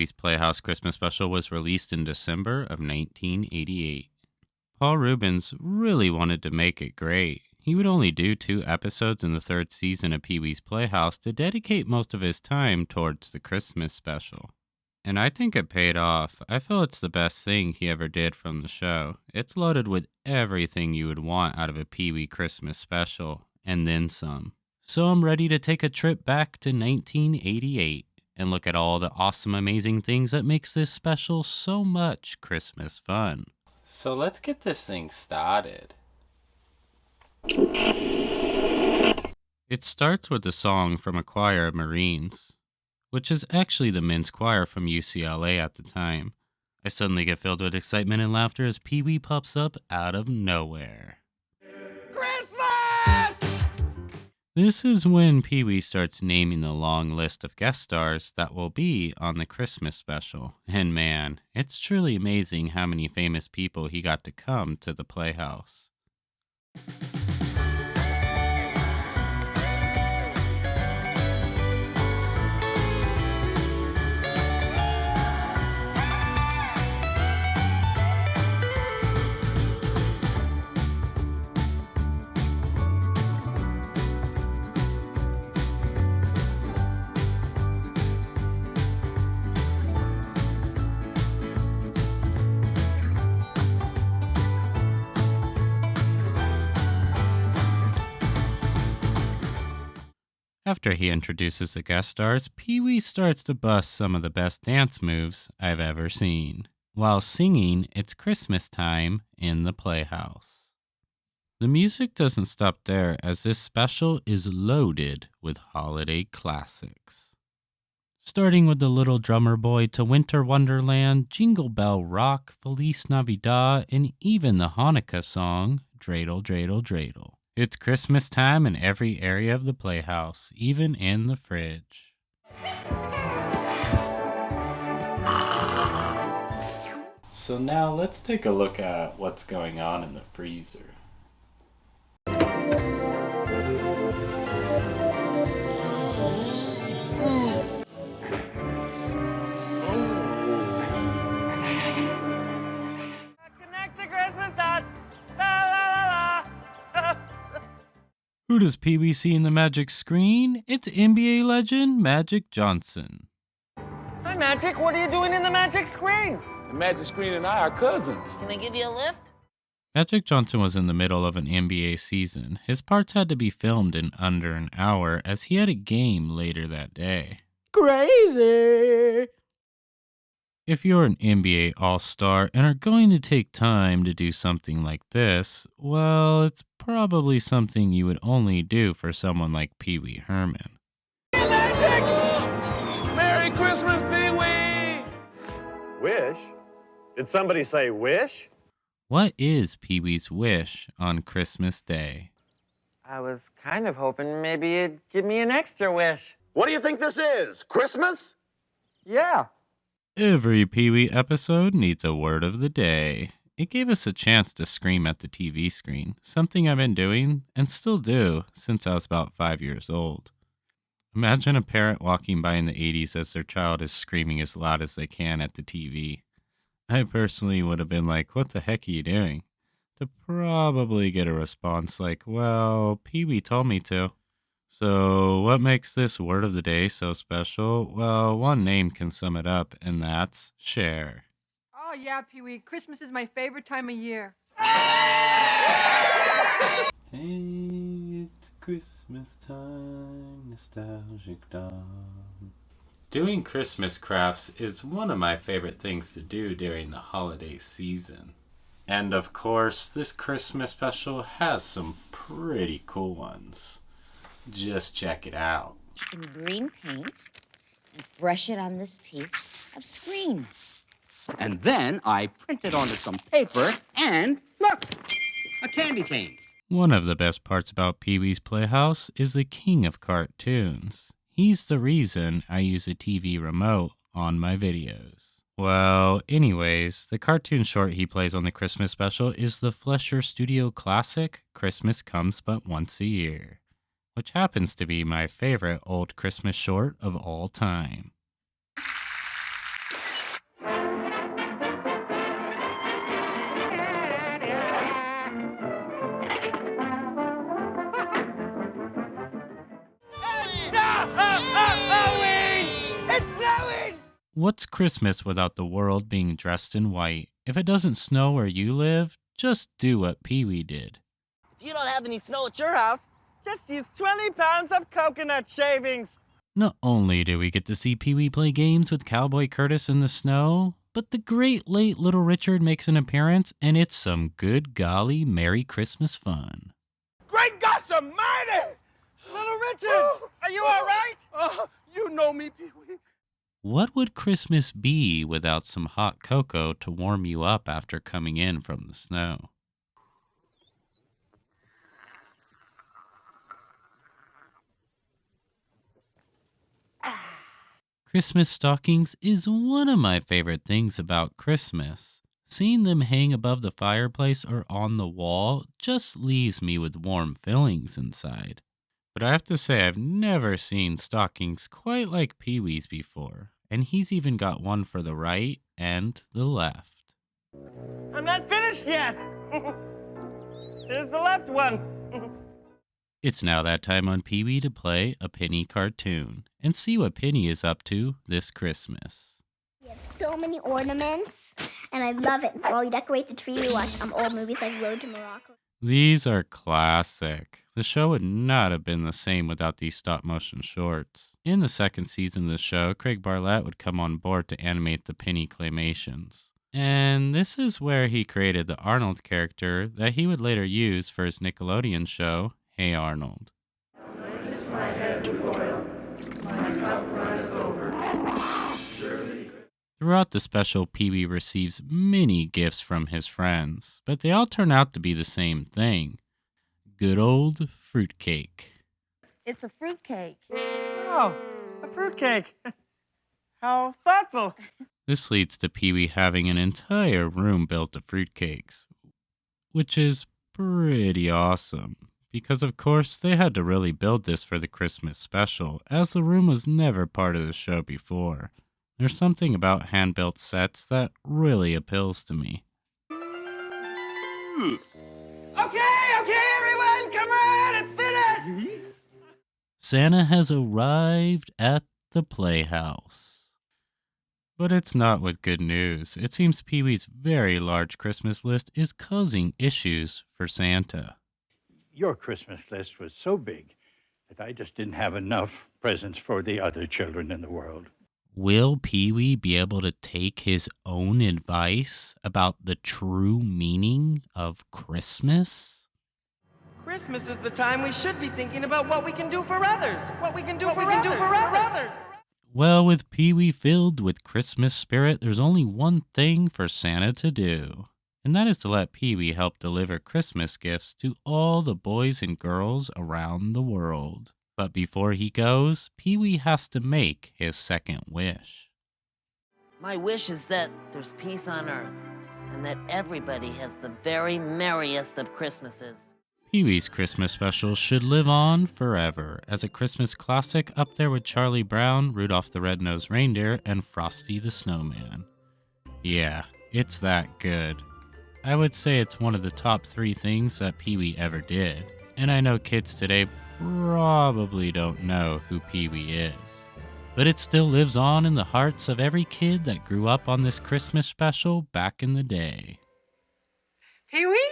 Pee-wee's Playhouse Christmas special was released in December of 1988. Paul Rubens really wanted to make it great. He would only do 2 episodes in the third season of Pee-wee's Playhouse to dedicate most of his time towards the Christmas special. And I think it paid off. I feel it's the best thing he ever did from the show. It's loaded with everything you would want out of a Pee-wee Christmas special, and then some. So I'm ready to take a trip back to 1988 and look at all the awesome, amazing things that makes this special so much Christmas fun. So let's get this thing started. It starts with a song from a choir of Marines, which is actually the men's choir from UCLA at the time. I suddenly get filled with excitement and laughter as Pee-wee pops up out of nowhere. Christmas! This is when Pee-wee starts naming the long list of guest stars that will be on the Christmas special. And man, it's truly amazing how many famous people he got to come to the Playhouse. After he introduces the guest stars, Pee-wee starts to bust some of the best dance moves I've ever seen, while singing It's Christmas Time in the Playhouse. The music doesn't stop there, as this special is loaded with holiday classics. Starting with the Little Drummer Boy to Winter Wonderland, Jingle Bell Rock, Feliz Navidad, and even the Hanukkah song, Dreidel, Dreidel, Dreidel. It's Christmas time in every area of the Playhouse, even in the fridge. So now let's take a look at what's going on in the freezer. Connect to Christmas dots. La la la la. Who does Pee-wee see in the magic screen? It's NBA legend Magic Johnson. Hi, Magic. What are you doing in the magic screen? The Magic Screen and I are cousins. Can I give you a lift? Magic Johnson was in the middle of an NBA season. His parts had to be filmed in under an hour as he had a game later that day. Crazy. If you're an NBA All-Star and are going to take time to do something like this, well, it's probably something you would only do for someone like Pee-wee Herman. Magic! Merry Christmas, Pee-wee! Wish? Did somebody say wish? What is Pee-wee's wish on Christmas Day? I was kind of hoping maybe you'd give me an extra wish. What do you think this is? Christmas? Yeah. Every Pee-wee episode needs a word of the day. It gave us a chance to scream at the TV screen, something I've been doing and still do since I was about 5 years old. Imagine a parent walking by in the 80s as their child is screaming as loud as they can at the TV. I personally would have been like, what the heck are you doing? To probably get a response like, well, Pee-wee told me to. So what makes this word of the day so special? Well, one name can sum it up, and that's share. Oh, yeah, Pee-wee. Christmas is my favorite time of year. Hey, it's Christmas time, nostalgic dawn. Doing Christmas crafts is one of my favorite things to do during the holiday season. And of course, this Christmas special has some pretty cool ones. Just check it out. In green paint and brush it on this piece of screen. And then I print it onto some paper and look, a candy cane. One of the best parts about Pee-wee's Playhouse is the king of cartoons. He's the reason I use a TV remote on my videos. Well, anyways, the cartoon short he plays on the Christmas special is the Flesher Studio classic, Christmas Comes But Once a Year, which happens to be my favorite old Christmas short of all time. Wayne! It's snowing! What's Christmas without the world being dressed in white? If it doesn't snow where you live, just do what Pee-wee did. If you don't have any snow at your house, just use 20 pounds of coconut shavings. Not only do we get to see Pee-wee play games with Cowboy Curtis in the snow, but the great late Little Richard makes an appearance, and it's some good golly Merry Christmas fun. Great gosh almighty! Little Richard, are you all right? You know me, Pee-wee. What would Christmas be without some hot cocoa to warm you up after coming in from the snow? Christmas stockings is one of my favorite things about Christmas. Seeing them hang above the fireplace or on the wall just leaves me with warm feelings inside. But I have to say, I've never seen stockings quite like Pee-wee's before, and he's even got one for the right and the left. I'm not finished yet. Here's the left one. It's now that time on Pee-wee to play a Penny cartoon and see what Penny is up to this Christmas. We have so many ornaments, and I love it. While we decorate the tree, we watch old movies like Road to Morocco. These are classic. The show would not have been the same without these stop-motion shorts. In the second season of the show, Craig Bartlett would come on board to animate the Penny claymations. And this is where he created the Arnold character that he would later use for his Nickelodeon show, Hey Arnold. Throughout the special, Pee-wee receives many gifts from his friends, but they all turn out to be the same thing. Good old fruitcake. It's a fruitcake. Oh, a fruitcake. How thoughtful. This leads to Pee-wee having an entire room built of fruitcakes, which is pretty awesome. Because of course, they had to really build this for the Christmas special, as the room was never part of the show before. There's something about hand-built sets that really appeals to me. Okay, everyone, come on, it's finished. Santa has arrived at the Playhouse. But it's not with good news. It seems Pee-wee's very large Christmas list is causing issues for Santa. Your Christmas list was so big that I just didn't have enough presents for the other children in the world. Will Pee-wee be able to take his own advice about the true meaning of Christmas? Christmas is the time we should be thinking about what we can do for others. What we can do for others. Well, with Pee-wee filled with Christmas spirit, there's only one thing for Santa to do. And that is to let Pee-wee help deliver Christmas gifts to all the boys and girls around the world. But before he goes, Pee-wee has to make his second wish. My wish is that there's peace on Earth, and that everybody has the very merriest of Christmases. Pee-wee's Christmas special should live on forever as a Christmas classic up there with Charlie Brown, Rudolph the Red-Nosed Reindeer, and Frosty the Snowman. Yeah, it's that good. I would say it's one of the top 3 things that Pee-wee ever did. And I know kids today probably don't know who Pee-wee is. But it still lives on in the hearts of every kid that grew up on this Christmas special back in the day. Pee-wee?